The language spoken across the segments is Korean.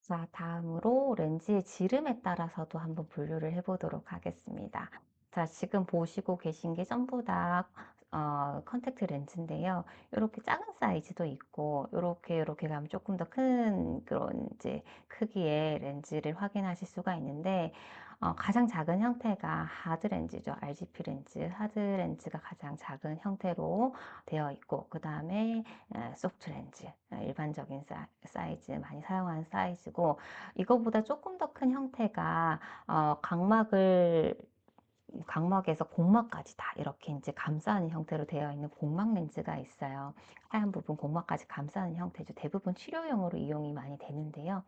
자, 다음으로 렌즈의 지름에 따라서도 한번 분류를 해 보도록 하겠습니다. 자, 지금 보시고 계신 게 전부 다 컨택트 렌즈인데요. 요렇게 작은 사이즈도 있고 요렇게 가면 조금 더 큰 그런 이제 크기의 렌즈를 확인하실 수가 있는데, 가장 작은 형태가 하드 렌즈죠. RGB 렌즈. 하드 렌즈가 가장 작은 형태로 되어 있고, 그다음에 소프트 렌즈, 일반적인 사이즈 많이 사용하는 사이즈고, 이거보다 조금 더 큰 형태가 각막에서 곡막까지 다 이렇게 이제 감싸는 형태로 되어 있는 곡막 렌즈가 있어요. 하얀 부분 곡막까지 감싸는 형태죠. 대부분 치료용으로 이용이 많이 되는데요.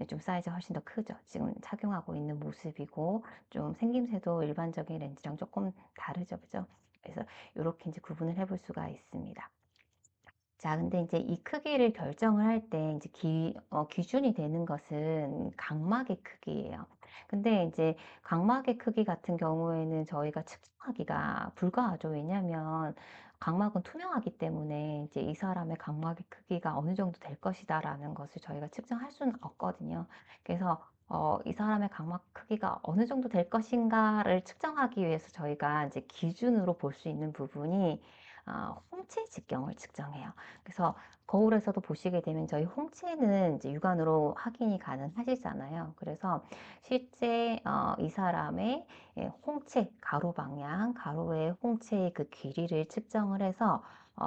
좀 사이즈가 훨씬 더 크죠. 지금 착용하고 있는 모습이고, 좀 생김새도 일반적인 렌즈랑 조금 다르죠, 그죠? 그래서 이렇게 이제 구분을 해볼 수가 있습니다. 자, 근데 이제 이 크기를 결정을 할 때 이제 기준이 되는 것은 각막의 크기예요. 근데 이제 각막의 크기 같은 경우에는 저희가 측정하기가 불가하죠. 왜냐하면 각막은 투명하기 때문에 이제 이 사람의 각막의 크기가 어느 정도 될 것이다라는 것을 저희가 측정할 수는 없거든요. 그래서 이 사람의 각막 크기가 어느 정도 될 것인가를 측정하기 위해서 저희가 이제 기준으로 볼 수 있는 부분이 홍채 직경을 측정해요. 그래서 거울에서도 보시게 되면 저희 홍채는 이제 육안으로 확인이 가능하시잖아요. 그래서 실제 이 사람의 홍채, 가로 방향, 가로의 홍채의 그 길이를 측정을 해서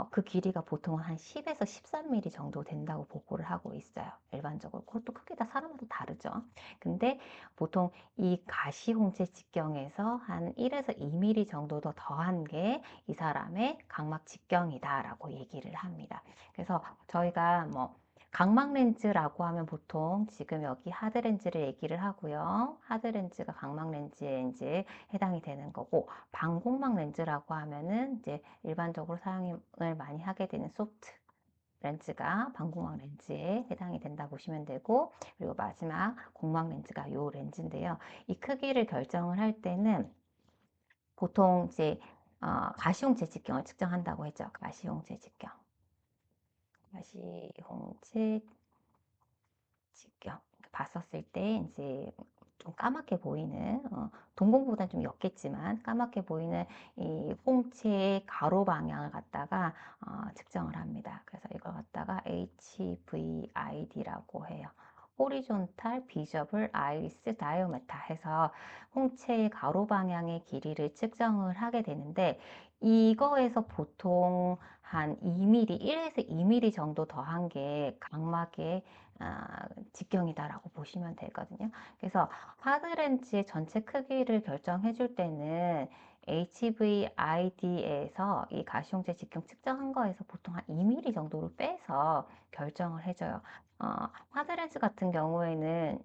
그 길이가 보통 한 10에서 13mm 정도 된다고 보고를 하고 있어요. 일반적으로. 그것도 크게 다 사람마다 다르죠. 근데 보통 이 가시홍채 직경에서 한 1에서 2mm 정도 더 더한 게 이 사람의 각막 직경이다라고 얘기를 합니다. 그래서 저희가 뭐 각막 렌즈라고 하면 보통 지금 여기 하드 렌즈를 얘기를 하고요. 하드 렌즈가 각막 렌즈에 이제 해당이 되는 거고, 반곡막 렌즈라고 하면은 이제 일반적으로 사용을 많이 하게 되는 소프트 렌즈가 반곡막 렌즈에 해당이 된다 보시면 되고, 그리고 마지막 곡막 렌즈가 요 렌즈인데요. 이 크기를 결정을 할 때는 보통 이제 가시용 재직경을 측정한다고 했죠. 가시용 재직경. 가시홍채 직경 봤었을 때 이제 좀 까맣게 보이는, 동공보다 좀 옅겠지만 까맣게 보이는 이 홍채의 가로 방향을 갖다가 측정을 합니다. 그래서 이걸 갖다가 HVID라고 해요. 호리존탈 비저블 아이리스 다이오메타 해서 홍채의 가로 방향의 길이를 측정을 하게 되는데, 이거에서 보통 한 2mm, 1에서 2mm 정도 더한 게 각막의 직경이다라고 보시면 되거든요. 그래서 하드렌즈의 전체 크기를 결정해 줄 때는 HVID에서 이 가시용제 직경 측정한 거에서 보통 한 2mm 정도로 빼서 결정을 해줘요. 하드렌즈 같은 경우에는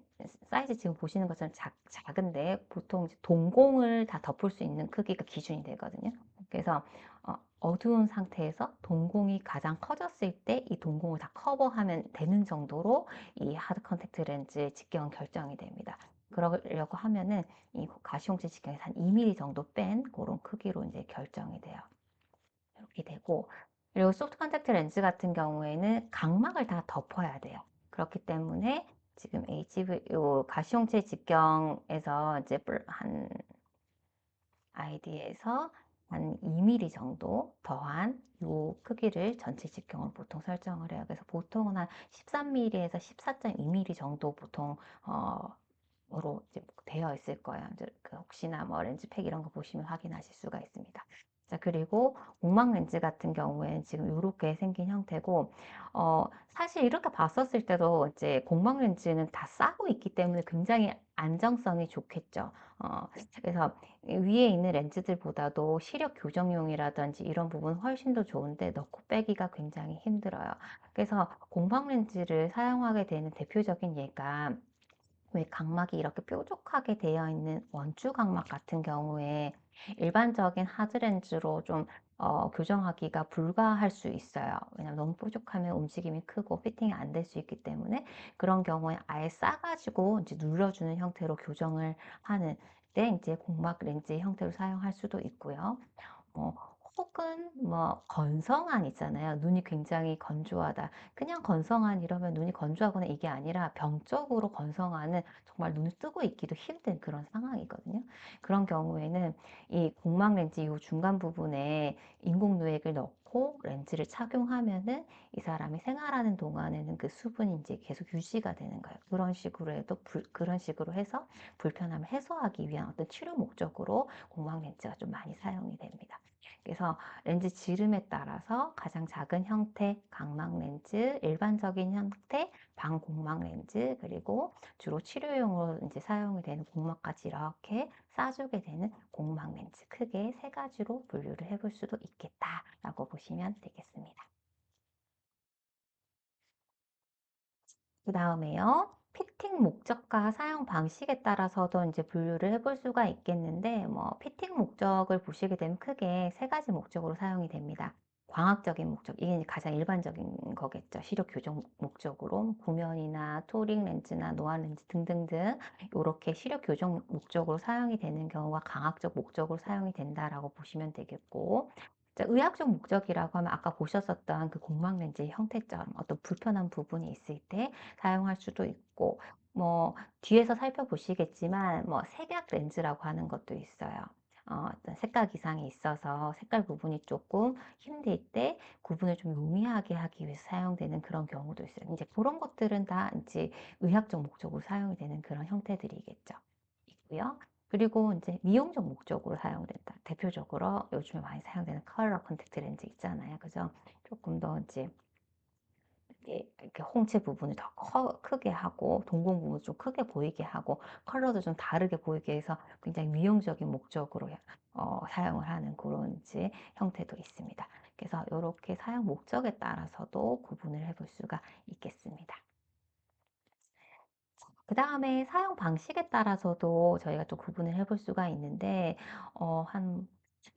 사이즈 지금 보시는 것처럼 작은데 보통 이제 동공을 다 덮을 수 있는 크기가 기준이 되거든요. 그래서 어두운 상태에서 동공이 가장 커졌을 때 이 동공을 다 커버하면 되는 정도로 이 하드 컨택트 렌즈의 직경은 결정이 됩니다. 그러려고 하면은 이 가시용제 직경에서 한 2mm 정도 뺀 그런 크기로 이제 결정이 돼요. 이렇게 되고, 그리고 소프트 컨택트 렌즈 같은 경우에는 각막을 다 덮어야 돼요. 그렇기 때문에 지금 요 가시용체 직경에서 이제 한 아이디에서 한 2mm 정도 더한 요 크기를 전체 직경으로 보통 설정을 해요. 그래서 보통은 한 13mm에서 14.2mm 정도 보통 으로 이제 되어 있을 거예요. 이제 그 혹시나 뭐 렌즈팩 이런 거 보시면 확인하실 수가 있습니다. 자, 그리고 곡막 렌즈 같은 경우에는 지금 이렇게 생긴 형태고, 사실 이렇게 봤었을 때도 이제 곡막 렌즈는 다 싸고 있기 때문에 굉장히 안정성이 좋겠죠. 그래서 위에 있는 렌즈들보다도 시력 교정용이라든지 이런 부분 훨씬 더 좋은데 넣고 빼기가 굉장히 힘들어요. 그래서 곡막 렌즈를 사용하게 되는 대표적인 예가, 왜 각막이 이렇게 뾰족하게 되어 있는 원주 각막 같은 경우에 일반적인 하드렌즈로 좀 교정하기가 불가할 수 있어요. 왜냐면 너무 뾰족하면 움직임이 크고 피팅이 안 될 수 있기 때문에, 그런 경우에 아예 싸가지고 이제 눌러주는 형태로 교정을 하는 때 이제 곡막 렌즈 형태로 사용할 수도 있고요. 어, 혹은 뭐 건성한 있잖아요. 눈이 굉장히 건조하다. 그냥 건성한 이러면 눈이 건조하거나 이게 아니라 병적으로 건성하는 정말 눈을 뜨고 있기도 힘든 그런 상황이거든요. 그런 경우에는 이 공막 렌즈 요 중간 부분에 인공 누액을 넣고 렌즈를 착용하면은 이 사람이 생활하는 동안에는 그 수분이 이제 계속 유지가 되는 거예요. 그런 식으로 해도 그런 식으로 해서 불편함을 해소하기 위한 어떤 치료 목적으로 공막 렌즈가 좀 많이 사용이 됩니다. 그래서 렌즈 지름에 따라서 가장 작은 형태 각막 렌즈, 일반적인 형태 방공막 렌즈, 그리고 주로 치료용으로 이제 사용이 되는 공막까지 이렇게 싸주게 되는 공막 렌즈, 크게 세 가지로 분류를 해볼 수도 있겠다라고 보시면 되겠습니다. 그 다음에요. 피팅 목적과 사용 방식에 따라서도 이제 분류를 해볼 수가 있겠는데, 뭐, 피팅 목적을 보시게 되면 크게 세 가지 목적으로 사용이 됩니다. 광학적인 목적, 이게 이제 가장 일반적인 거겠죠. 시력 교정 목적으로. 구면이나 토링 렌즈나 노안 렌즈 등등등, 이렇게 시력 교정 목적으로 사용이 되는 경우가 광학적 목적으로 사용이 된다라고 보시면 되겠고, 자, 의학적 목적이라고 하면 아까 보셨었던 그 공막 렌즈의 형태처럼 어떤 불편한 부분이 있을 때 사용할 수도 있고, 뭐 뒤에서 살펴보시겠지만 뭐 색약 렌즈라고 하는 것도 있어요. 어떤 색각 이상이 있어서 색깔 구분이 조금 힘들 때 구분을 좀 용이하게 하기 위해서 사용되는 그런 경우도 있어요. 이제 그런 것들은 다 이제 의학적 목적으로 사용이 되는 그런 형태들이겠죠. 있고요. 그리고 이제 미용적 목적으로 사용된다. 대표적으로 요즘에 많이 사용되는 컬러 컨택트 렌즈 있잖아요. 그죠? 조금 더 이제 이렇게 홍채 부분을 더 크게 하고 동공 부분 좀 크게 보이게 하고 컬러도 좀 다르게 보이게 해서 굉장히 미용적인 목적으로 사용을 하는 그런 이제 형태도 있습니다. 그래서 이렇게 사용 목적에 따라서도 구분을 해볼 수가 있겠습니다. 그 다음에 사용 방식에 따라서도 저희가 또 구분을 해볼 수가 있는데, 한,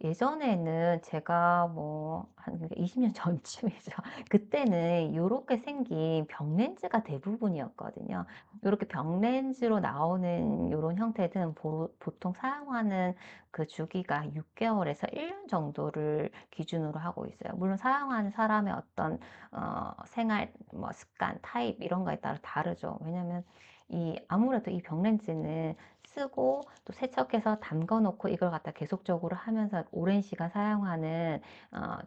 예전에는 제가 뭐, 한 20년 전쯤이죠. 그때는 요렇게 생긴 병렌즈가 대부분이었거든요. 요렇게 병렌즈로 나오는 요런 형태는 보통 사용하는 그 주기가 6개월에서 1년 정도를 기준으로 하고 있어요. 물론 사용하는 사람의 어떤, 생활, 뭐, 습관, 타입, 이런 거에 따라 다르죠. 왜냐면 아무래도 이 병렌즈는 쓰고 또 세척해서 담가 놓고 이걸 갖다 계속적으로 하면서 오랜 시간 사용하는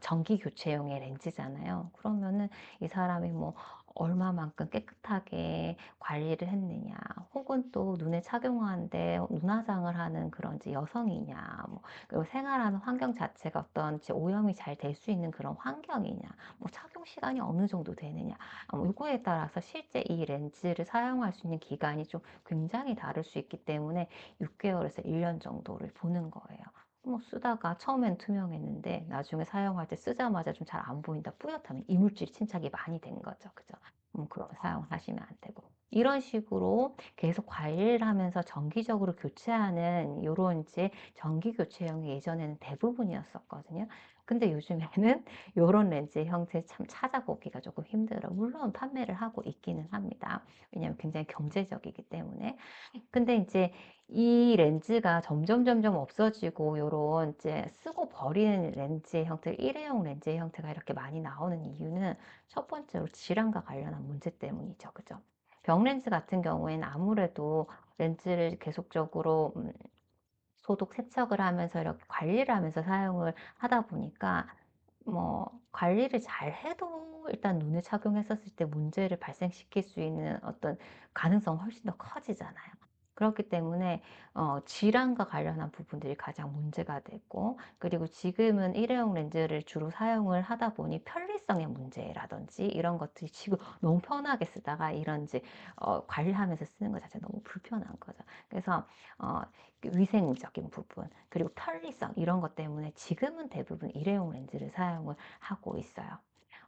정기 교체용의 렌즈잖아요. 그러면은 이 사람이 뭐 얼마만큼 깨끗하게 관리를 했느냐, 혹은 또 눈에 착용하는데 눈화장을 하는 그런 이제 여성이냐, 뭐 그리고 생활하는 환경 자체가 어떤 이제 오염이 잘 될 수 있는 그런 환경이냐, 뭐 착용 시간이 어느 정도 되느냐, 요거에 따라서 실제 이 렌즈를 사용할 수 있는 기간이 좀 굉장히 다를 수 있기 때문에 6개월에서 1년 정도를 보는 거예요. 뭐 쓰다가 처음엔 투명했는데 나중에 사용할 때 쓰자마자 좀 잘 안 보인다, 뿌옇다면 이물질 침착이 많이 된 거죠. 그죠? 그럼 사용하시면 안 되고. 이런 식으로 계속 관리를 하면서 정기적으로 교체하는 요런 이제 정기 교체형이 예전에는 대부분이었었거든요. 근데 요즘에는 요런 렌즈의 형태 참 찾아보기가 조금 힘들어요. 물론 판매를 하고 있기는 합니다. 왜냐하면 굉장히 경제적이기 때문에. 근데 이제 이 렌즈가 점점 없어지고 요런 이제 쓰고 버리는 렌즈의 형태, 일회용 렌즈의 형태가 이렇게 많이 나오는 이유는 첫 번째로 질환과 관련한 문제 때문이죠. 그죠? 병렌즈 같은 경우에는 아무래도 렌즈를 계속적으로 소독 세척을 하면서 이렇게 관리를 하면서 사용을 하다 보니까 뭐 관리를 잘 해도 일단 눈에 착용했었을 때 문제를 발생시킬 수 있는 어떤 가능성은 훨씬 더 커지잖아요. 그렇기 때문에 질환과 관련한 부분들이 가장 문제가 되고, 그리고 지금은 일회용 렌즈를 주로 사용을 하다 보니 편리성의 문제라든지 이런 것들이 지금 너무 편하게 쓰다가 이런지 관리하면서 쓰는 것 자체가 너무 불편한 거죠. 그래서 어, 위생적인 부분, 그리고 편리성 이런 것 때문에 지금은 대부분 일회용 렌즈를 사용을 하고 있어요.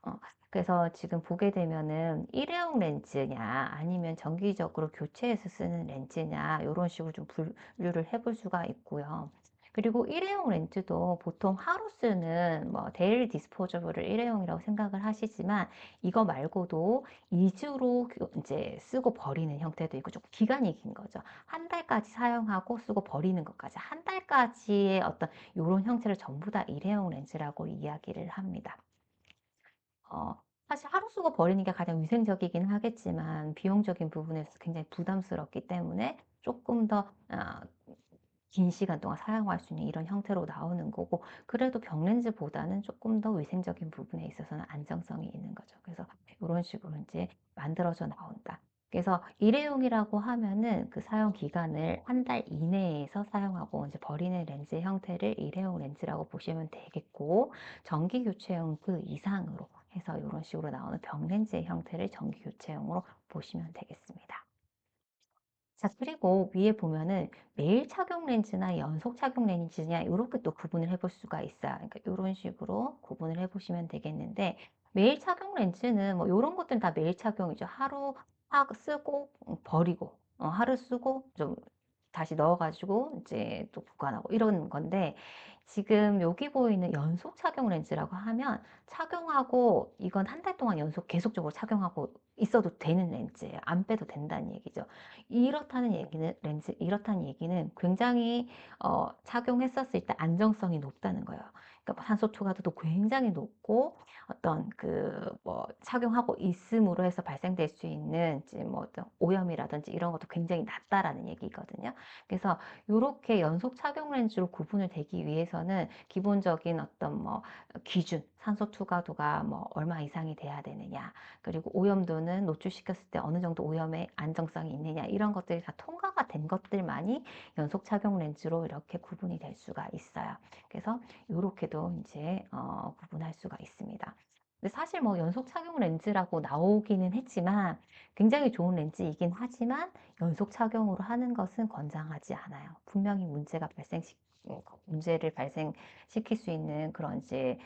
어, 그래서 지금 보게 되면은 일회용 렌즈냐 아니면 정기적으로 교체해서 쓰는 렌즈냐 이런 식으로 좀 분류를 해볼 수가 있고요. 그리고 일회용 렌즈도 보통 하루 쓰는 뭐 데일리 디스포저블을 일회용이라고 생각을 하시지만 이거 말고도 2 주로 제 쓰고 버리는 형태도 있고 좀 기간이 긴 거죠. 한 달까지 사용하고 쓰고 버리는 것까지 한 달까지의 어떤 요런 형태를 전부 다 일회용 렌즈라고 이야기를 합니다. 어 사실 하루 쓰고 버리는 게 가장 위생적이긴 하겠지만 비용적인 부분에서 굉장히 부담스럽기 때문에 조금 더 긴 시간 동안 사용할 수 있는 이런 형태로 나오는 거고, 그래도 병렌즈보다는 조금 더 위생적인 부분에 있어서는 안정성이 있는 거죠. 그래서 이런 식으로 이제 만들어져 나온다. 그래서 일회용이라고 하면은 그 사용 기간을 한 달 이내에서 사용하고 이제 버리는 렌즈의 형태를 일회용 렌즈라고 보시면 되겠고, 정기 교체용 그 이상으로 해서 이런 식으로 나오는 병렌즈의 형태를 정기 교체용으로 보시면 되겠습니다. 자, 그리고 위에 보면은 매일 착용 렌즈나 연속 착용 렌즈냐 이렇게 또 구분을 해볼 수가 있어요. 그러니까 이런 식으로 구분을 해 보시면 되겠는데, 매일 착용 렌즈는 뭐 이런 것들은 다 매일 착용이죠. 하루 쓰고 버리고 하루 쓰고 좀 다시 넣어 가지고 이제 또 보관하고 이런 건데, 지금 여기 보이는 연속 착용 렌즈라고 하면 착용하고 이건 한 달 동안 연속 계속적으로 착용하고 있어도 되는 렌즈예요. 안 빼도 된다는 얘기죠. 이렇다는 얘기는 굉장히 착용했었을 때 안정성이 높다는 거예요. 그러니까 뭐 산소 투과도도 굉장히 높고, 어떤 그 뭐 착용하고 있음으로 해서 발생될 수 있는 이제 뭐 어떤 오염이라든지 이런 것도 굉장히 낮다라는 얘기거든요. 그래서 요렇게 연속 착용 렌즈로 구분을 되기 위해서는 기본적인 어떤 뭐 기준, 산소 투과도가 뭐 얼마 이상이 돼야 되느냐, 그리고 오염도는 노출시켰을 때 어느 정도 오염의 안정성이 있느냐, 이런 것들이 다 통과가 된 것들만이 연속 착용 렌즈로 이렇게 구분이 될 수가 있어요. 그래서 요렇게도 이제 구분할 수가 있습니다. 근데 사실 뭐 연속 착용 렌즈라고 나오기는 했지만 굉장히 좋은 렌즈이긴 하지만 연속 착용으로 하는 것은 권장하지 않아요. 분명히 문제를 발생시킬 수 있는 그런 이제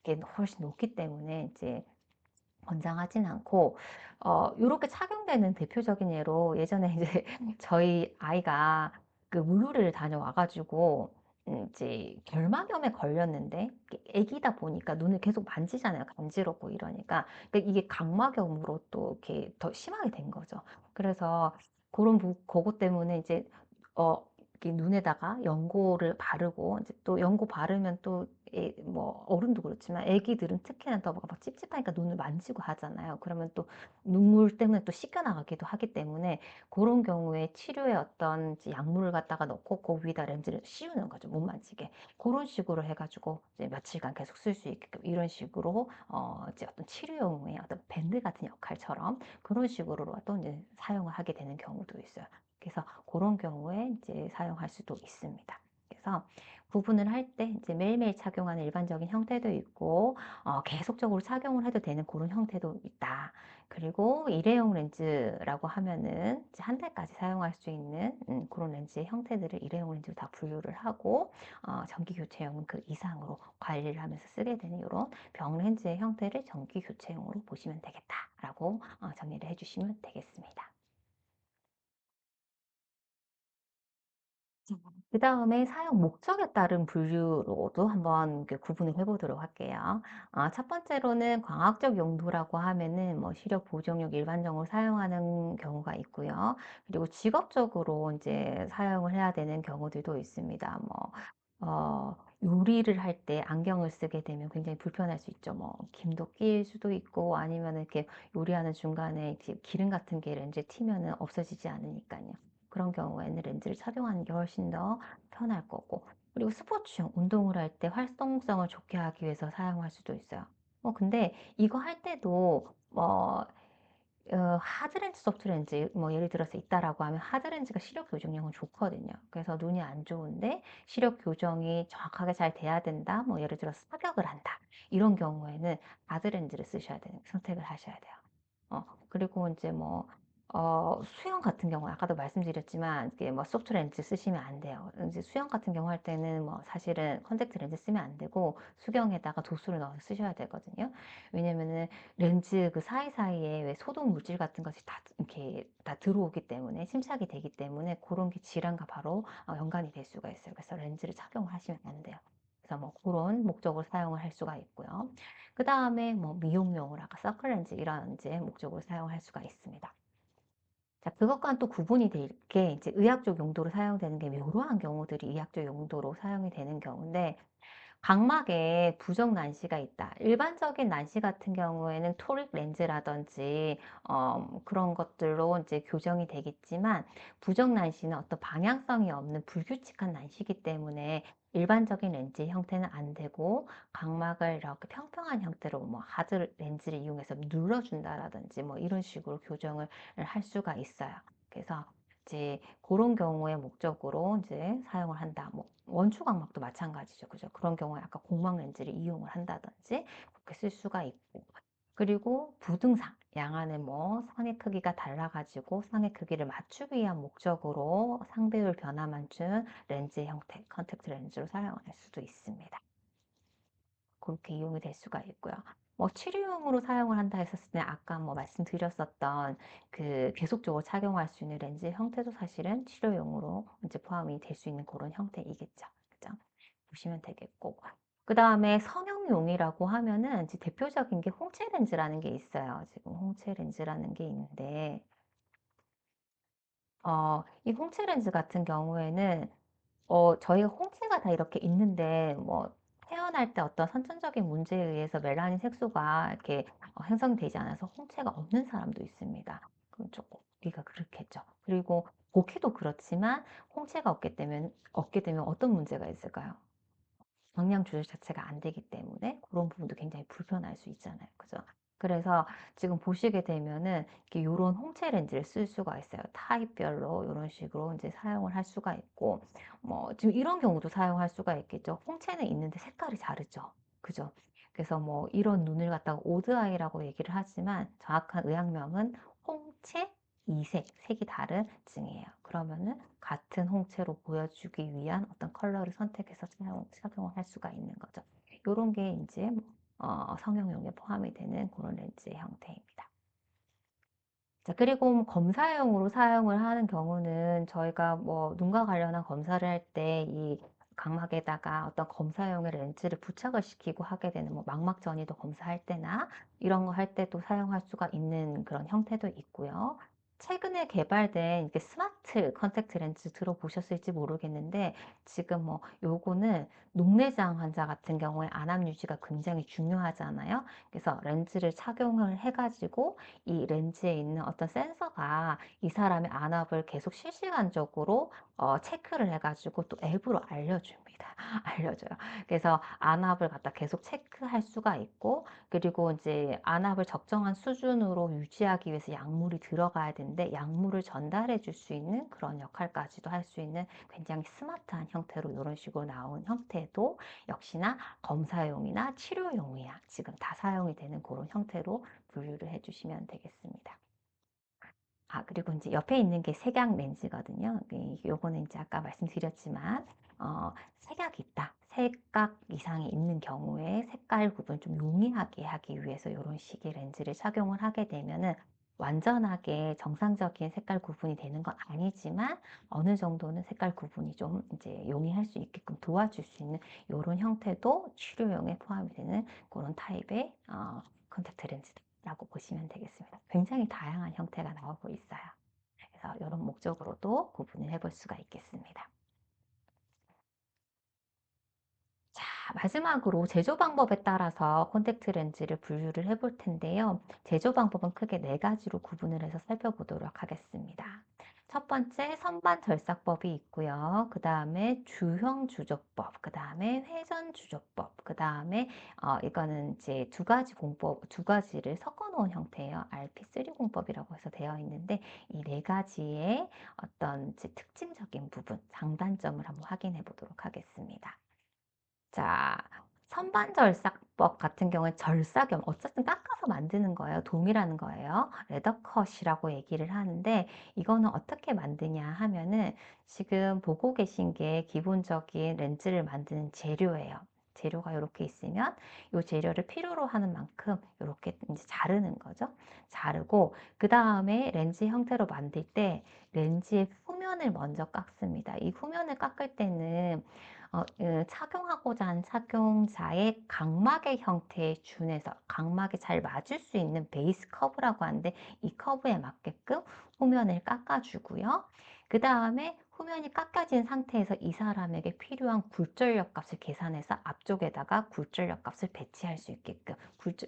게 훨씬 높기 때문에 이제 권장하진 않고, 요렇게 착용되는 대표적인 예로 예전에 이제 저희 아이가 그 물놀이를 다녀와 가지고 이제 결막염에 걸렸는데, 애기다 보니까 눈을 계속 만지잖아요, 간지럽고 이러니까. 그러니까 이게 각막염으로 또 이렇게 더 심하게 된 거죠. 그래서 고런 고것 때문에 이제 이렇게 눈에다가 연고를 바르고, 이제 또 연고 바르면 또 뭐 어른도 그렇지만 애기들은 특히나 더 막 찝찝하니까 눈을 만지고 하잖아요. 그러면 또 눈물 때문에 또 씻겨 나가기도 하기 때문에 그런 경우에 치료에 어떤 이제 약물을 갖다가 넣고 그 위에다 렌즈를 씌우는 거죠, 못 만지게. 그런 식으로 해 가지고 이제 며칠간 계속 쓸 수 있게끔 이런 식으로 이제 어떤 치료용의 어떤 밴드 같은 역할처럼 그런 식으로 또 이제 사용을 하게 되는 경우도 있어요. 그래서 그런 경우에 이제 사용할 수도 있습니다. 그래서 구분을 할 때 이제 매일매일 착용하는 일반적인 형태도 있고, 계속적으로 착용을 해도 되는 그런 형태도 있다. 그리고 일회용 렌즈라고 하면은 이제 한 달까지 사용할 수 있는 그런 렌즈의 형태들을 일회용 렌즈로 다 분류를 하고, 정기 교체용은 그 이상으로 관리를 하면서 쓰게 되는 이런 병 렌즈의 형태를 정기 교체용으로 보시면 되겠다라고 정리를 해 주시면 되겠습니다. 그다음에 사용 목적에 따른 분류로도 한번 그 구분을 해 보도록 할게요. 첫 번째로는 광학적 용도라고 하면은 뭐 시력 보정용 일반적으로 사용하는 경우가 있고요. 그리고 직업적으로 이제 사용을 해야 되는 경우들도 있습니다. 뭐 요리를 할 때 안경을 쓰게 되면 굉장히 불편할 수 있죠. 뭐 김도 끼일 수도 있고, 아니면은 이렇게 요리하는 중간에 이렇게 기름 같은 게 렌즈에 튀면은 없어지지 않으니까요. 그런 경우에는 렌즈를 착용하는 게 훨씬 더 편할 거고, 그리고 스포츠용 운동을 할 때 활동성을 좋게 하기 위해서 사용할 수도 있어요. 근데 이거 할 때도 하드렌즈, 소프트렌즈 뭐 예를 들어서 있다라고 하면 하드렌즈가 시력 교정용은 좋거든요. 그래서 눈이 안 좋은데 시력 교정이 정확하게 잘 돼야 된다, 뭐 예를 들어서 사격을 한다, 이런 경우에는 하드렌즈를 쓰셔야 되는 선택을 하셔야 돼요. 그리고 이제 뭐 수영 같은 경우 아까도 말씀드렸지만 이게 뭐 소프트 렌즈 쓰시면 안 돼요. 이제 수영 같은 경우 할 때는 뭐 사실은 컨택트 렌즈 쓰면 안 되고 수경에다가 도수를 넣어서 쓰셔야 되거든요. 왜냐면은 렌즈 그 사이사이에 왜 소독 물질 같은 것이 다 이렇게 다 들어오기 때문에 침착이 되기 때문에 그런 게 질환과 바로 연관이 될 수가 있어요. 그래서 렌즈를 착용을 하시면 안 돼요. 그래서 뭐 그런 목적으로 사용을 할 수가 있고요. 그다음에 뭐 미용용으로 아까 서클 렌즈 이런 이제 목적으로 사용할 수가 있습니다. 자, 그것과는 또 구분이 될 게 이제 의학적 용도로 사용되는 게 묘로한 경우들이 의학적 용도로 사용이 되는 경우인데, 각막에 부정 난시가 있다. 일반적인 난시 같은 경우에는 토릭 렌즈라든지 그런 것들로 이제 교정이 되겠지만, 부정 난시는 어떤 방향성이 없는 불규칙한 난시이기 때문에 일반적인 렌즈의 형태는 안 되고, 각막을 이렇게 평평한 형태로 뭐 하드 렌즈를 이용해서 눌러준다라든지 뭐 이런 식으로 교정을 할 수가 있어요. 그래서 이제 그런 경우의 목적으로 이제 사용을 한다. 뭐 원추 각막도 마찬가지죠. 그죠? 그런 경우에 아까 공막 렌즈를 이용을 한다든지 그렇게 쓸 수가 있고. 그리고 부등상, 양안의 뭐 상의 크기가 달라가지고 상의 크기를 맞추기 위한 목적으로 상배율 변화만 준 렌즈 형태, 컨택트 렌즈로 사용할 수도 있습니다. 그렇게 이용이 될 수가 있고요. 뭐 치료용으로 사용을 한다 했었을 때 아까 뭐 말씀드렸었던 그 계속적으로 착용할 수 있는 렌즈 형태도 사실은 치료용으로 이제 포함이 될 수 있는 그런 형태이겠죠. 그죠? 보시면 되겠고. 그 다음에 성형용이라고 하면은 이제 대표적인 게 홍채 렌즈라는 게 있어요. 지금 홍채 렌즈라는 게 있는데, 이 홍채 렌즈 같은 경우에는 저희가 홍채가 다 이렇게 있는데, 뭐, 태어날 때 어떤 선천적인 문제에 의해서 멜라닌 색소가 이렇게 생성되지 않아서 홍채가 없는 사람도 있습니다. 그럼 조금 우리가 그렇겠죠. 그리고 복희도 그렇지만 홍채가 없게 되면 어떤 문제가 있을까요? 영양 조절 자체가 안 되기 때문에 그런 부분도 굉장히 불편할 수 있잖아요. 그죠? 그래서 지금 보시게 되면은 이렇게 요런 홍채 렌즈를 쓸 수가 있어요. 타입별로 이런 식으로 이제 사용을 할 수가 있고, 뭐 지금 이런 경우도 사용할 수가 있겠죠. 홍채는 있는데 색깔이 다르죠. 그죠? 그래서 뭐 이런 눈을 갖다가 오드아이라고 얘기를 하지만 정확한 의학명은 홍채 이색, 색이 다른 증이에요. 그러면은 같은 홍채로 보여주기 위한 어떤 컬러를 선택해서 착용을 할 수가 있는 거죠. 이런 게 이제 성형용에 포함이 되는 그런 렌즈의 형태입니다. 자, 그리고 뭐 검사용으로 사용을 하는 경우는 저희가 뭐 눈과 관련한 검사를 할 때 이 각막에다가 어떤 검사용의 렌즈를 부착을 시키고 하게 되는 뭐 망막 전이도 검사할 때나 이런 거 할 때도 사용할 수가 있는 그런 형태도 있고요. 최근에 개발된 이게 스마트 컨택트 렌즈 들어보셨을지 모르겠는데, 지금 뭐 요거는 녹내장 환자 같은 경우에 안압 유지가 굉장히 중요하잖아요. 그래서 렌즈를 착용을 해가지고 이 렌즈에 있는 어떤 센서가 이 사람의 안압을 계속 실시간적으로 체크를 해가지고 또 앱으로 알려줍니다. 알려줘요. 그래서 안압을 갖다 계속 체크할 수가 있고, 그리고 이제 안압을 적정한 수준으로 유지하기 위해서 약물이 들어가야 되는데 약물을 전달해 줄 수 있는 그런 역할까지도 할 수 있는 굉장히 스마트한 형태로 이런 식으로 나온 형태도 역시나 검사용이나 치료용이야 지금 다 사용이 되는 그런 형태로 분류를 해주시면 되겠습니다. 그리고 이제 옆에 있는 게 색약 렌즈거든요. 요거는 이제 아까 말씀드렸지만, 색약이 있다. 색각 이상이 있는 경우에 색깔 구분 좀 용이하게 하기 위해서 이런 식의 렌즈를 착용을 하게 되면은 완전하게 정상적인 색깔 구분이 되는 건 아니지만 어느 정도는 색깔 구분이 좀 이제 용이할 수 있게끔 도와줄 수 있는 이런 형태도 치료용에 포함이 되는 그런 타입의 컨택트 렌즈라고 보시면 되겠습니다. 굉장히 다양한 형태가 나오고 있어요. 그래서 이런 목적으로도 구분을 해볼 수가 있겠습니다. 자, 마지막으로 제조 방법에 따라서 콘택트 렌즈를 분류를 해볼 텐데요. 제조 방법은 크게 네 가지로 구분을 해서 살펴보도록 하겠습니다. 첫 번째, 선반 절삭법이 있고요. 그 다음에 주형 주조법, 그 다음에 회전 주조법, 그 다음에 이거는 이제 두 가지를 섞어 놓은 형태예요. RP3 공법이라고 해서 되어 있는데 이 네 가지의 어떤 이제 특징적인 부분, 장단점을 한번 확인해 보도록 하겠습니다. 자, 선반절삭법 같은 경우에 절삭염 어쨌든 깎아서 만드는 거예요. 동이라는 거예요. 레더컷이라고 얘기를 하는데 이거는 어떻게 만드냐 하면은 지금 보고 계신 게 기본적인 렌즈를 만드는 재료예요. 재료가 이렇게 있으면 이 재료를 필요로 하는 만큼 이렇게 이제 자르는 거죠. 자르고 그 다음에 렌즈 형태로 만들 때 렌즈의 후면을 먼저 깎습니다. 이 후면을 깎을 때는 착용하고자 하는 착용자의 각막의 형태에 준해서 각막에 잘 맞을 수 있는 베이스 커브라고 하는데 이 커브에 맞게끔 후면을 깎아주고요. 그 다음에 후면이 깎여진 상태에서 이 사람에게 필요한 굴절력 값을 계산해서 앞쪽에다가 굴절력 값을 배치할 수 있게끔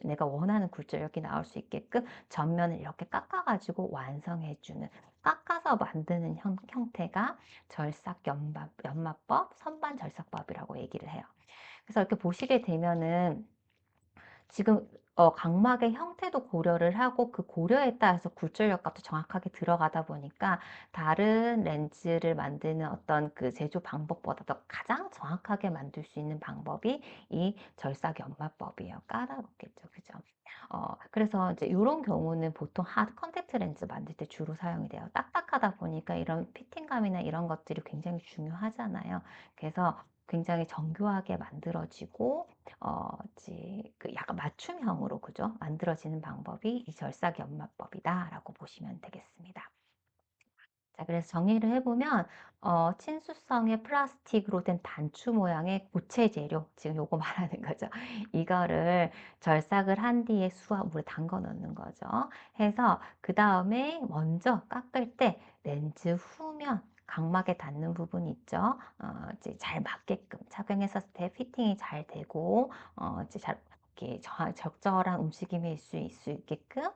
내가 원하는 굴절력이 나올 수 있게끔 전면을 이렇게 깎아가지고 완성해주는 깎아서 만드는 형태가 연마법, 선반절삭법이라고 얘기를 해요. 그래서 이렇게 보시게 되면은 지금 각막의 형태도 고려를 하고 그 고려에 따라서 굴절력 값도 정확하게 들어가다 보니까 다른 렌즈를 만드는 어떤 그 제조 방법보다도 가장 정확하게 만들 수 있는 방법이 이 절삭 연마법이에요. 까다롭겠죠. 그죠? 그래서 이제 이런 경우는 보통 하드 컨택트 렌즈 만들 때 주로 사용이 돼요. 딱딱하다 보니까 이런 피팅감이나 이런 것들이 굉장히 중요하잖아요. 그래서 굉장히 정교하게 만들어지고 이제 그 약간 맞춤형으로 그죠? 만들어지는 방법이 이 절삭 연마법이다라고 보시면 되겠습니다. 자, 그래서 정리를 해보면 친수성의 플라스틱으로 된 단추 모양의 고체 재료, 지금 요거 말하는 거죠. 이거를 절삭을 한 뒤에 수화물에 담궈 넣는 거죠. 해서 그 다음에 먼저 깎을 때 렌즈 후면 각막에 닿는 부분 있죠. 이제 잘 맞게끔 착용했었을 때 피팅이 잘 되고 이제 잘 이렇게 적절한 움직임이 있을 수 있게끔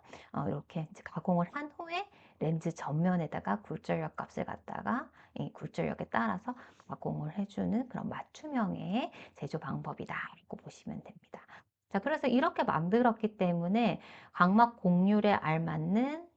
이렇게 이제 가공을 한 후에 렌즈 전면에다가 굴절력 값을 갖다가 이 굴절력에 따라서 가공을 해주는 그런 맞춤형의 제조 방법이다라고 보시면 됩니다. 자, 그래서 이렇게 만들었기 때문에 각막 곡률에 알맞는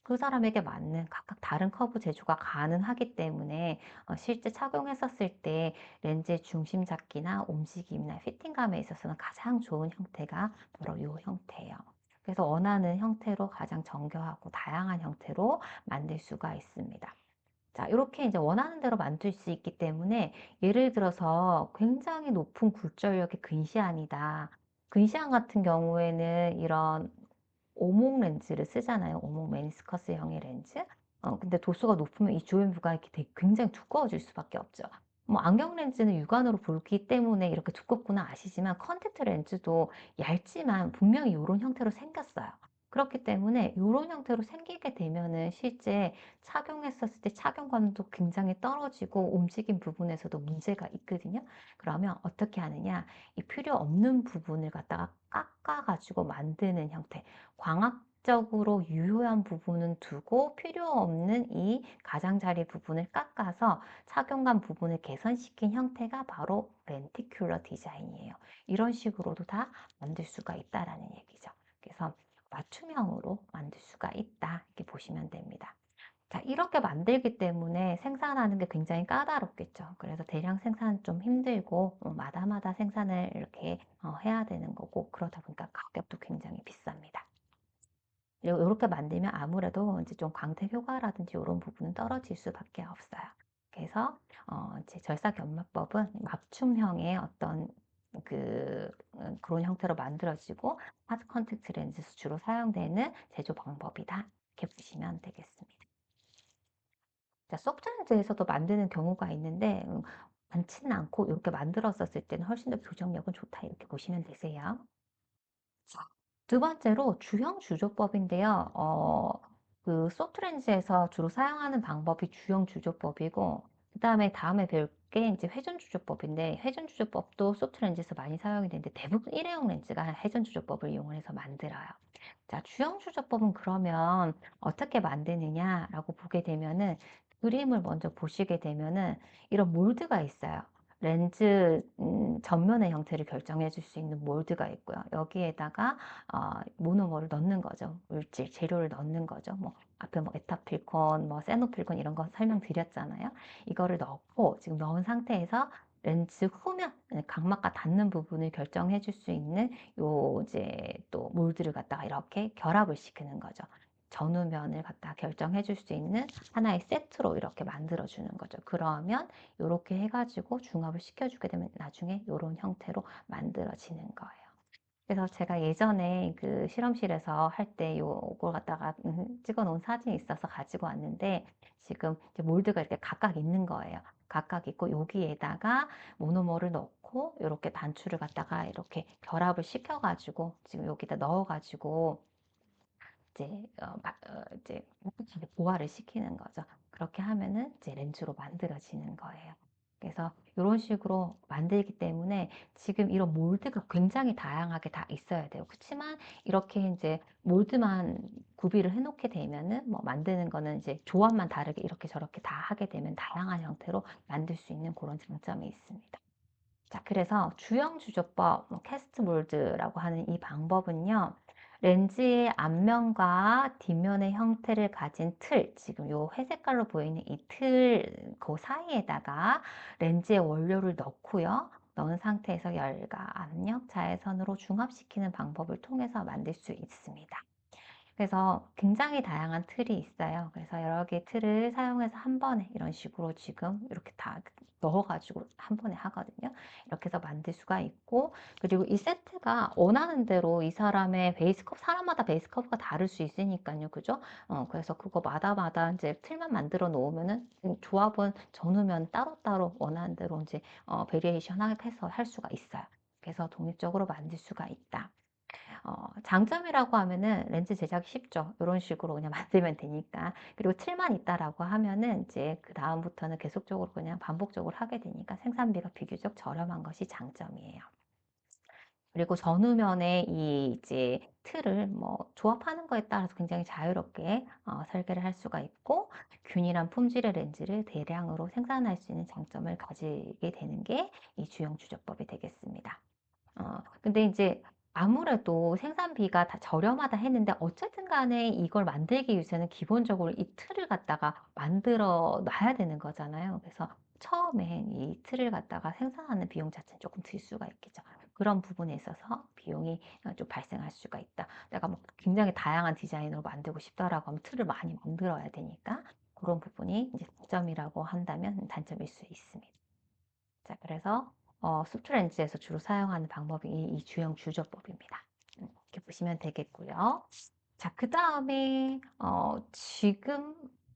그 사람에게 맞는 각각 다른 커브 제조가 가능하기 때문에 실제 착용했었을 때 렌즈의 중심 잡기나 움직임이나 피팅감에 있어서는 가장 좋은 형태가 바로 이 형태예요. 그래서 원하는 형태로 가장 정교하고 다양한 형태로 만들 수가 있습니다. 자, 이렇게 이제 원하는 대로 만들 수 있기 때문에 예를 들어서 굉장히 높은 굴절력의 근시안이다. 근시안 같은 경우에는 이런 오목 렌즈를 쓰잖아요. 오목 메니스커스형의 렌즈. 근데 도수가 높으면 이 조연부가 이렇게 굉장히 두꺼워질 수밖에 없죠. 뭐 안경 렌즈는 육안으로 보기 때문에 이렇게 두껍구나 아시지만 컨택트 렌즈도 얇지만 분명히 이런 형태로 생겼어요. 그렇기 때문에 이런 형태로 생기게 되면은 실제 착용했었을 때 착용감도 굉장히 떨어지고 움직임 부분에서도 문제가 있거든요. 그러면 어떻게 하느냐? 이 필요 없는 부분을 갖다가 깎아가지고 만드는 형태. 광학적으로 유효한 부분은 두고 필요 없는 이 가장자리 부분을 깎아서 착용감 부분을 개선시킨 형태가 바로 렌티큘러 디자인이에요. 이런 식으로도 다 만들 수가 있다라는 얘기죠. 그래서 맞춤형으로 만들 수가 있다 이렇게 보시면 됩니다. 자, 이렇게 만들기 때문에 생산하는 게 굉장히 까다롭겠죠. 그래서 대량 생산은 좀 힘들고 마다마다 생산을 이렇게 해야 되는 거고 그러다 보니까 가격도 굉장히 비쌉니다. 그리고 이렇게 만들면 아무래도 이제 좀 광택 효과라든지 이런 부분은 떨어질 수밖에 없어요. 그래서 이제 절삭연마법은 맞춤형의 어떤 그런 형태로 만들어지고 하드 컨택트 렌즈 주로 사용되는 제조 방법이다. 이렇게 보시면 되겠습니다. 자, 소프트렌즈에서도 만드는 경우가 있는데 많지는 않고 이렇게 만들었었을 때는 훨씬 더 교정력은 좋다 이렇게 보시면 되세요. 자, 두 번째로 주형 주조법인데요. 그 소프트렌즈에서 주로 사용하는 방법이 주형 주조법이고 다음에 배울 게 이제 회전 주조법인데 회전 주조법도 소프트렌즈에서 많이 사용이 되는데 대부분 일회용 렌즈가 회전 주조법을 이용해서 만들어요. 자, 주형 주조법은 그러면 어떻게 만드느냐라고 보게 되면은 그림을 먼저 보시게 되면은 이런 몰드가 있어요. 렌즈 전면의 형태를 결정해 줄 수 있는 몰드가 있고요. 여기에다가 모노머를 넣는 거죠. 물질, 재료를 넣는 거죠. 뭐 앞에 뭐 에타필콘, 뭐 세노필콘 이런 거 설명드렸잖아요. 이거를 넣고 지금 넣은 상태에서 렌즈 후면 각막과 닿는 부분을 결정해 줄 수 있는 요 이제 또 몰드를 갖다가 이렇게 결합을 시키는 거죠. 전후면을 갖다가 결정해 줄 수 있는 하나의 세트로 이렇게 만들어 주는 거죠. 그러면 요렇게 해 가지고 중합을 시켜 주게 되면 나중에 요런 형태로 만들어지는 거예요. 그래서 제가 예전에 그 실험실에서 할 때 요걸 갖다가 찍어 놓은 사진이 있어서 가지고 왔는데, 지금 이제 몰드가 이렇게 각각 있는 거예요. 각각 있고 여기에다가 모노머를 넣고 요렇게 단추를 갖다가 이렇게 결합을 시켜 가지고 지금 여기다 넣어 가지고 이제 이제 묵묵하게 보완을 시키는 거죠. 그렇게 하면은 이제 렌즈로 만들어지는 거예요. 그래서 요런 식으로 만들기 때문에 지금 이런 몰드가 굉장히 다양하게 다 있어야 돼요. 그치만 이렇게 인제 몰드만 구비를 해 놓게 되면은 뭐 만드는 거는 이제 조합만 다르게 이렇게 저렇게 다 하게 되면 다양한 형태로 만들 수 있는 고런 장점이 있습니다. 자, 그래서 주형 주조법, 캐스트 몰드라고 하는 이 방법은요, 렌즈의 앞면과 뒷면의 형태를 가진 틀, 지금 요 회색깔로 보이는 이 틀, 그 사이에다가 렌즈의 원료를 넣고요. 넣은 상태에서 열과 압력, 자외선으로 중합시키는 방법을 통해서 만들 수 있습니다. 그래서 굉장히 다양한 틀이 있어요. 그래서 여러 개의 틀을 사용해서 한 번에 이런 식으로 지금 이렇게 다 넣어 가지고 한 번에 하거든요. 이렇게 해서 만들 수가 있고, 그리고 이 세트가 원하는 대로 이 사람의 베이스 컵, 사람마다 베이스 커브가 다를 수 있으니까요. 그죠? 그래서 그거마다 이제 틀만 만들어 놓으면은 조합은 전후면 따로따로 원하는 대로 이제 베리에이션 해서 할 수가 있어요. 그래서 독립적으로 만들 수가 있다. 장점이라고 하면은 렌즈 제작이 쉽죠. 이런 식으로 그냥 만들면 되니까. 그리고 틀만 있다라고 하면은 이제 그다음부터는 계속적으로 그냥 반복적으로 하게 되니까 생산비가 비교적 저렴한 것이 장점이에요. 그리고 전후면에 이 이제 틀을 뭐 조합하는 거에 따라서 굉장히 자유롭게 설계를 할 수가 있고, 균일한 품질의 렌즈를 대량으로 생산할 수 있는 장점을 가지게 되는 게 이 주형 주조법이 되겠습니다. 근데 이제 아무래도 생산비가 다 저렴하다 했는데 어쨌든 간에 이걸 만들기 위해서는 기본적으로 이 틀을 갖다가 만들어 놔야 되는 거잖아요. 그래서 처음엔 이 틀을 갖다가 생산하는 비용 자체는 조금 들 수가 있겠죠. 그런 부분에 있어서 비용이 좀 발생할 수가 있다. 내가 뭐 굉장히 다양한 디자인으로 만들고 싶다라고 하면 틀을 많이 만들어야 되니까 그런 부분이 이제 장점이라고 한다면 단점일 수 있습니다. 자, 그래서 수트 렌즈에서 주로 사용하는 방법이 이 주형 주조법입니다. 이렇게 보시면 되겠고요. 자, 그다음에 지금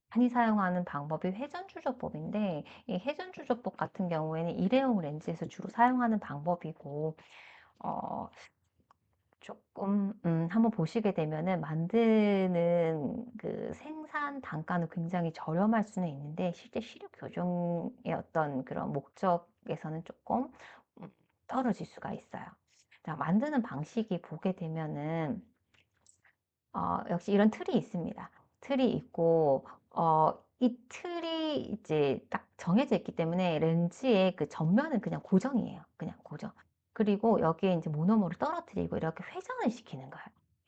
많이 사용하는 방법이 회전 주조법인데, 이 회전 주조법 같은 경우에는 일회용 렌즈에서 주로 사용하는 방법이고, 어 조금 한번 보시게 되면은 만드는 그 생산 단가는 굉장히 저렴할 수는 있는데, 실제 시력 교정의 어떤 그런 목적에서는 조금 음 떨어질 수가 있어요. 자, 만드는 방식이 보게 되면은 역시 이런 틀이 있습니다. 틀이 있고 이 틀이 이제 딱 정해져 있기 때문에 렌즈의 그 전면은 그냥 고정이에요. 그냥 고정. 그리고 여기에 인제 모노머를 떨어뜨리고 이렇게 회전을 시키는 거예요.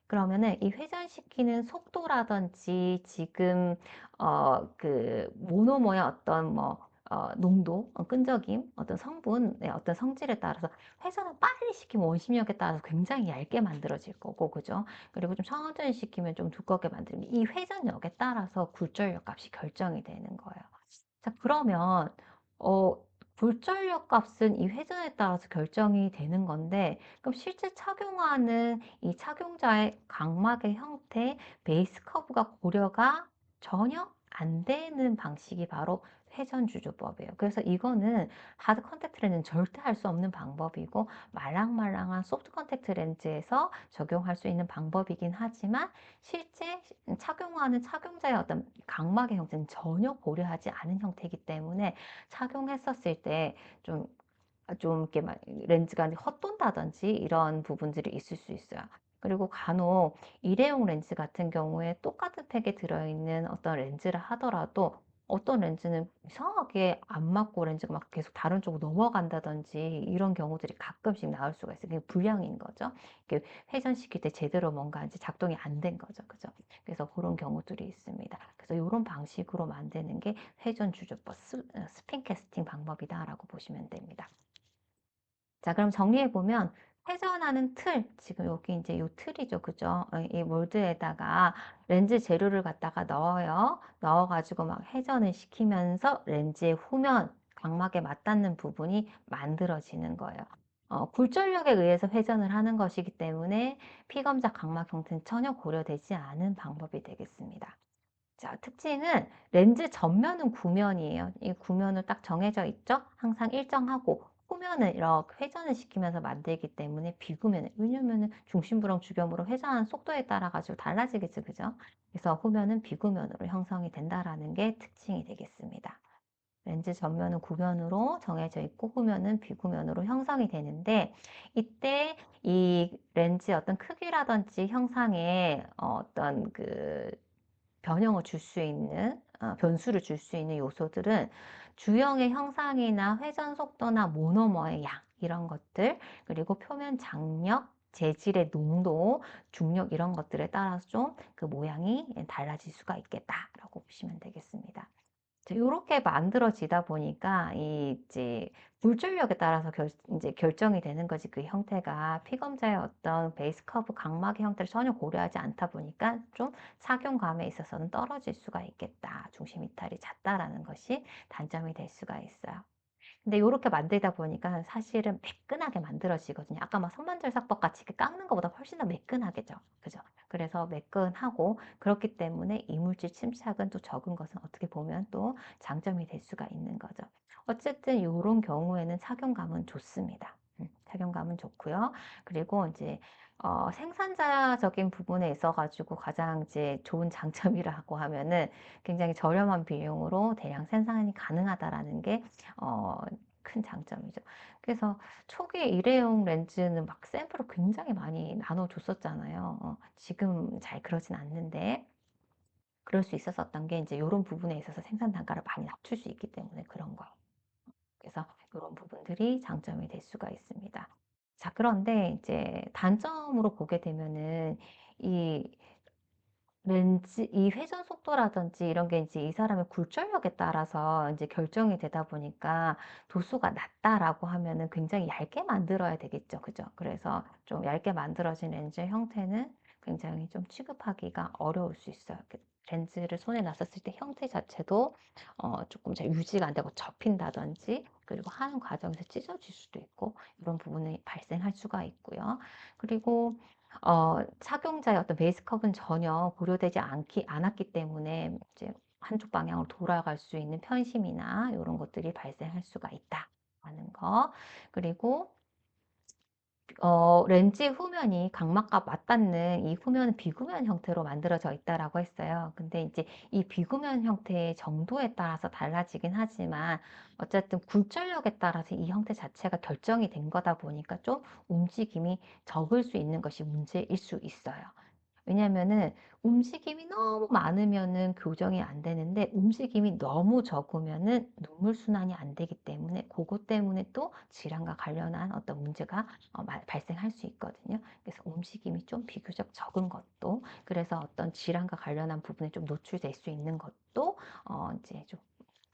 그러면은 이 회전시키는 속도라든지 지금 그 모노머의 어떤 뭐 농도, 끈적임, 어떤 성분의 어떤 성질에 따라서 회전을 빨리 시키면 원심력에 따라서 굉장히 얇게 만들어질 거고, 그죠? 그리고 좀 천천히 시키면 좀 두껍게 만들면 이 회전력에 따라서 굴절력 값이 결정이 되는 거예요. 자, 그러면 어 굴절력 값은 이 회전에 따라서 결정이 되는 건데, 그럼 실제 착용하는 이 착용자의 각막의 형태, 베이스 커브가 고려가 전혀 안 되는 방식이 바로 회전 주조법이에요. 그래서 이거는 하드 컨택트 렌즈는 절대 할 수 없는 방법이고, 말랑말랑한 소프트 컨택트 렌즈에서 적용할 수 있는 방법이긴 하지만, 실제 착용하는 착용자의 어떤 각막의 형태는 전혀 고려하지 않은 형태이기 때문에 착용했었을 때 좀 이렇게 막 렌즈가 헛돈다든지 이런 부분들이 있을 수 있어요. 그리고 간혹 일회용 렌즈 같은 경우에 똑같은 팩에 들어있는 어떤 렌즈를 하더라도 어떤 렌즈는 이상하게 안 맞고 렌즈가 막 계속 다른 쪽으로 넘어간다든지 이런 경우들이 가끔씩 나올 수가 있어요. 그게 불량인 거죠. 이게 회전시킬 때 제대로 뭔가 이제 작동이 안 된 거죠. 그죠? 그래서 그런 경우들이 있습니다. 그래서 요런 방식으로 만드는 게 회전 주조법 스핀 캐스팅 방법이다라고 보시면 됩니다. 자, 그럼 정리해 보면 회전하는 틀, 지금 여기 이제 요 틀이죠. 그죠? 이 몰드에다가 렌즈 재료를 갖다가 넣어요. 넣어 가지고 막 회전을 시키면서 렌즈의 후면 각막에 맞닿는 부분이 만들어지는 거예요. 굴절력에 의해서 회전을 하는 것이기 때문에 피검사 각막 형태는 전혀 고려되지 않은 방법이 되겠습니다. 자, 특징은 렌즈 전면은 구면이에요. 이 구면은 딱 정해져 있죠? 항상 일정하고 후면은 이렇게 회전을 시키면서 만들기 때문에 비구면은, 왜냐면은 중심부랑 주변부로 회전하는 속도에 따라 가지고 달라지겠죠, 그죠? 그래서 후면은 비구면으로 형성이 된다라는 게 특징이 되겠습니다. 렌즈 전면은 구면으로 정해져 있고 후면은 비구면으로 형성이 되는데, 이때 이 렌즈 어떤 크기라든지 형상에 어떤 그 변형을 줄 수 있는 변수를 줄 수 있는 요소들은 주형의 형상이나 회전 속도나 모노머의 양 이런 것들, 그리고 표면 장력, 재질의 농도, 중력 이런 것들에 따라서 좀 그 모양이 달라질 수가 있겠다라고 보시면 되겠습니다. 요렇게 만들어지다 보니까 이 이제 굴절력에 따라서 이제 결정이 되는 거지, 그 형태가. 피검자의 어떤 베이스 커브 각막의 형태를 전혀 고려하지 않다 보니까 좀 착용감에 있어서는 떨어질 수가 있겠다. 중심 이탈이 잦다라는 것이 단점이 될 수가 있어요. 근데 요렇게 만들다 보니까 사실은 매끈하게 만들어지거든요. 아까 막 선반절삭법 같이 이렇게 깎는 것보다 훨씬 더 매끈하겠죠. 그죠? 그래서 매끈하고, 그렇기 때문에 이물질 침착은 또 적은 것은 어떻게 보면 또 장점이 될 수가 있는 거죠. 어쨌든 요런 경우에는 착용감은 좋습니다. 착용감은 좋고요. 그리고 이제 생산자적인 부분에 있어 가지고 가장 이제 좋은 장점이라고 하면은 굉장히 저렴한 비용으로 대량 생산이 가능하다라는 게 어 큰 장점이죠. 그래서 초기에 일회용 렌즈는 막 샘플을 굉장히 많이 나눠 줬었잖아요. 지금 잘 그러진 않는데, 그럴 수 있었었던 게 이제 요런 부분에 있어서 생산 단가를 많이 낮출 수 있기 때문에 그런 거예요. 그래서 요런 부분들이 장점이 될 수가 있습니다. 자, 그런데 이제 단점으로 보게 되면은 이 렌즈 이 회전 속도라든지 이런 게 이제 이 사람의 굴절력에 따라서 이제 결정이 되다 보니까, 도수가 낮다라고 하면은 굉장히 얇게 만들어야 되겠죠. 그죠? 그래서 좀 얇게 만들어진 렌즈의 형태는 굉장히 좀 취급하기가 어려울 수 있어요. 렌즈를 손에 놨었을 때 형태 자체도 조금 잘 유지가 안 되고 접힌다든지, 그리고 하는 과정에서 찢어질 수도 있고, 이런 부분이 발생할 수가 있고요. 그리고 착용자의 어떤 베이스 컵은 전혀 고려되지 않았기 때문에 이제 한쪽 방향으로 돌아갈 수 있는 편심이나 이런 것들이 발생할 수가 있다라는 거. 그리고 렌즈 후면이 각막과 맞닿는 이 후면은 비구면 형태로 만들어져 있다라고 했어요. 근데 이제 이 비구면 형태의 정도에 따라서 달라지긴 하지만, 어쨌든 굴절력에 따라서 이 형태 자체가 결정이 된 거다 보니까 좀 움직임이 적을 수 있는 것이 문제일 수 있어요. 왜냐면은 움직임이 너무 많으면은 교정이 안 되는데, 움직임이 너무 적으면은 눈물 순환이 안 되기 때문에, 그것 때문에 또 질환과 관련한 어떤 문제가 발생할 수 있거든요. 그래서 움직임이 좀 비교적 적은 것도, 그래서 어떤 질환과 관련한 부분에 좀 노출될 수 있는 것도 이제 좀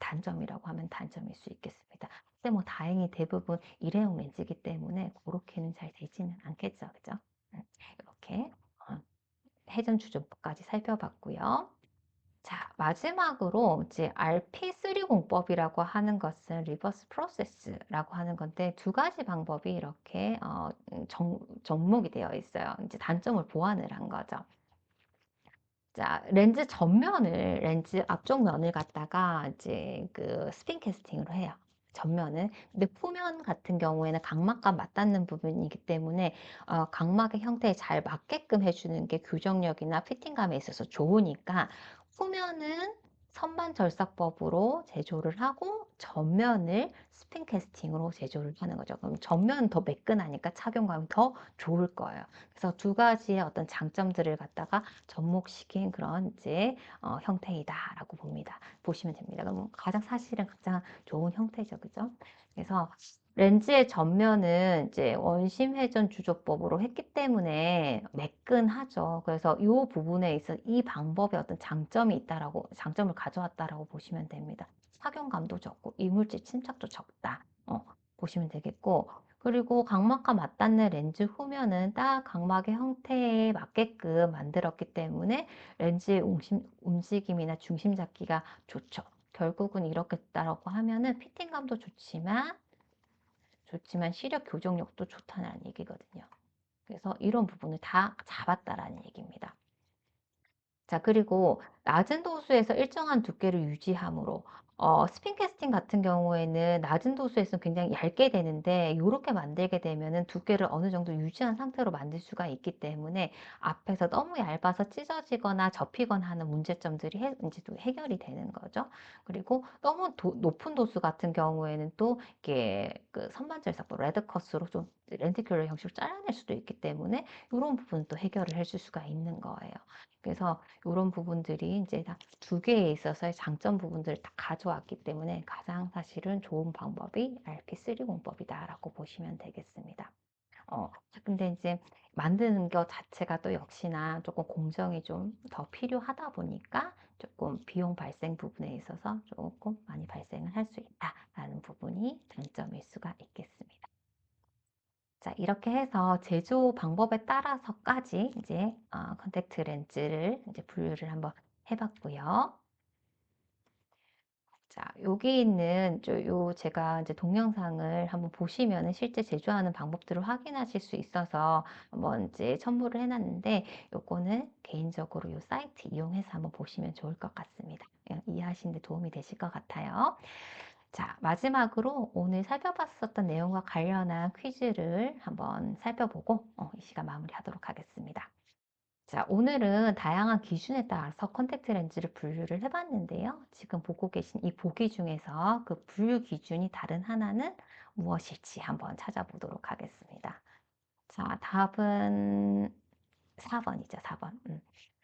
단점이라고 하면 단점일 수 있겠습니다. 근데 뭐 다행히 대부분 일회용 렌즈이기 때문에 그렇게는 잘 되지는 않겠죠. 그죠? 이렇게 회전 주조법까지 살펴봤고요. 자, 마지막으로 이제 RP3공법이라고 하는 것은 리버스 프로세스라고 하는 건데, 두 가지 방법이 이렇게 접목이 되어 있어요. 이제 단점을 보완을 한 거죠. 자, 렌즈 앞쪽 면을 갖다가 이제 그 스핀 캐스팅으로 해요. 전면은. 근데 후면 같은 경우에는 각막과 맞닿는 부분이기 때문에 각막의 형태에 잘 맞게끔 해주는 게 교정력이나 피팅감에 있어서 좋으니까, 후면은 선반 절삭법으로 제조를 하고 전면을 스핀 캐스팅으로 제조를 하는 거죠. 그럼 전면은 더 매끈하니까 착용감이 더 좋을 거예요. 그래서 두 가지의 어떤 장점들을 갖다가 접목시킨 그런 이제 형태이다라고 봅니다. 보시면 됩니다. 그럼 가장 사실은 가장 좋은 형태죠, 그죠? 그래서 렌즈의 전면은 이제 원심 회전 주조법으로 했기 때문에 매끈하죠. 그래서 이 부분에 있어 이 방법에 어떤 장점이 있다라고 장점을 가져왔다라고 보시면 됩니다. 착용감도 적고 이물질 침착도 적다. 보시면 되겠고 그리고 각막과 맞닿는 렌즈 후면은 딱 각막의 형태에 맞게끔 만들었기 때문에 렌즈의 움직임이나 중심 잡기가 좋죠. 결국은 이렇겠다라고 하면은 피팅감도 좋지만 시력 교정력도 좋다는 얘기거든요. 그래서 이런 부분을 다 잡았다라는 얘기입니다. 자, 그리고 낮은 도수에서 일정한 두께를 유지함으로 스핀 캐스팅 같은 경우에는 낮은 도수에서 굉장히 얇게 되는데 이렇게 만들게 되면은 두께를 어느 정도 유지한 상태로 만들 수가 있기 때문에 앞에서 너무 얇아서 찢어지거나 접히거나 하는 문제점들이 이제 또 해결이 되는 거죠. 그리고 너무 높은 도수 같은 경우에는 또 이게 그 선반절삭법 레드컷으로 좀 렌티큘러 형식으로 잘라낼 수도 있기 때문에 이런 부분도 해결을 해줄 수가 있는 거예요. 그래서 요런 부분들이 이제 다 두 개에 있어서의 장점 부분들을 다 가져왔기 때문에 가장 사실은 좋은 방법이 RP3공법이다라고 보시면 되겠습니다. 근데 이제 만드는 것 자체가 또 역시나 조금 공정이 좀 더 필요하다 보니까 조금 비용 발생 부분에 있어서 조금 많이 발생을 할 수 있다라는 부분이 장점일 수가 있겠습니다. 자, 이렇게 해서 제조 방법에 따라서까지 이제 컨택트 렌즈를 이제 분류를 한번 해봤고요. 자, 여기 있는 요 제가 이제 동영상을 한번 보시면은 실제 제조하는 방법들을 확인하실 수 있어서 한번 이제 첨부를 해놨는데 요거는 개인적으로 요 사이트 이용해서 한번 보시면 좋을 것 같습니다. 이해하시는 데 도움이 되실 것 같아요. 자, 마지막으로 오늘 살펴봤었던 내용과 관련한 퀴즈를 한번 살펴보고 이 시간 마무리하도록 하겠습니다. 자, 오늘은 다양한 기준에 따라서 컨택트 렌즈를 분류를 해봤는데요. 지금 보고 계신 이 보기 중에서 그 분류 기준이 다른 하나는 무엇일지 한번 찾아보도록 하겠습니다. 자, 답은 4번이죠, 4번.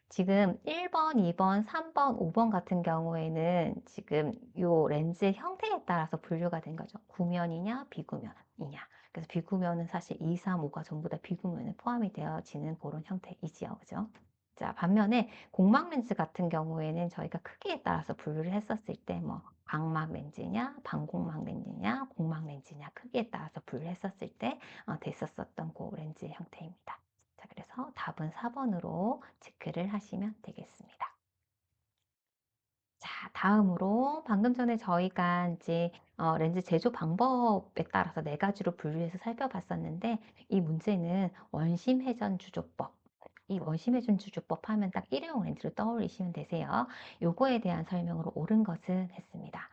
지금 1번, 2번, 3번, 5번 같은 경우에는 지금 요 렌즈의 형태에 따라서 분류가 된 거죠. 구면이냐, 비구면이냐. 그래서 비구면은 사실 2, 3, 5가 전부 다 비구면에 포함이 되어지는 그런 형태이지요. 그죠? 자, 반면에 공막 렌즈 같은 경우에는 저희가 크기에 따라서 분류를 했었을 때 뭐 광막 렌즈냐, 반공막 렌즈냐, 공막 렌즈냐 크기에 따라서 분류했었을 때 됐었었던 그 렌즈의 형태입니다. 자, 그래서 답은 4번으로 체크를 하시면 되겠습니다. 자, 다음으로 방금 전에 저희가 이제 렌즈 제조 방법에 따라서 네 가지로 분류해서 살펴봤었는데 이 문제는 원심 회전 주조법. 이 원심 회전 주조법 하면 딱 일회용 렌즈를 떠올리시면 되세요. 요거에 대한 설명으로 옳은 것은 했습니다.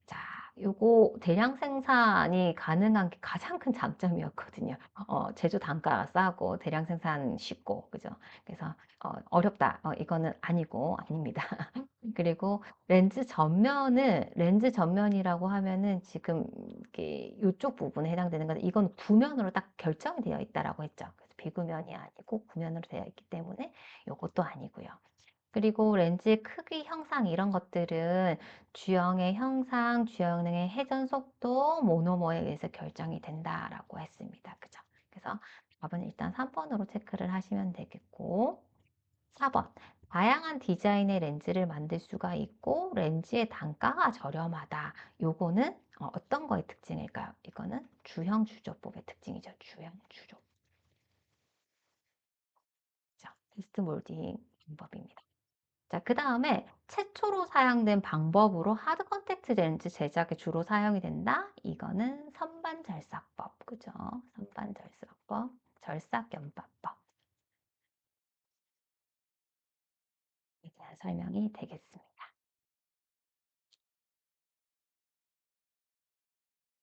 자, 요거 대량 생산이 가능한 게 가장 큰 장점이었거든요. 제조 단가가 싸고 대량 생산 쉽고, 그죠? 그래서 어렵다. 이거는 아니고 아닙니다. 그리고 렌즈 전면이라고 하면은 지금 이게 요쪽 부분에 해당되는 건데 이건 구면으로 딱 결정이 되어 있다라고 했죠. 그래서 비구면이 아니고 구면으로 되어 있기 때문에 요것도 아니고요. 그리고 렌즈의 크기 형상 이런 것들은 주형의 형상, 주형의 회전 속도, 모노머에 의해서 결정이 된다라고 했습니다. 그죠? 그래서 답은 일단 3번으로 체크를 하시면 되겠고 4번 다양한 디자인의 렌즈를 만들 수가 있고 렌즈의 단가가 저렴하다. 요거는 어떤 거의 특징일까요? 이거는 주형 주조법의 특징이죠. 주형 주조. 테스트 몰딩 방법입니다. 자, 그 다음에 최초로 사용된 방법으로 하드 컨택트 렌즈 제작에 주로 사용이 된다. 이거는 선반절삭법, 그죠? 선반절삭법, 절삭연파법. 에 대한 설명이 되겠습니다.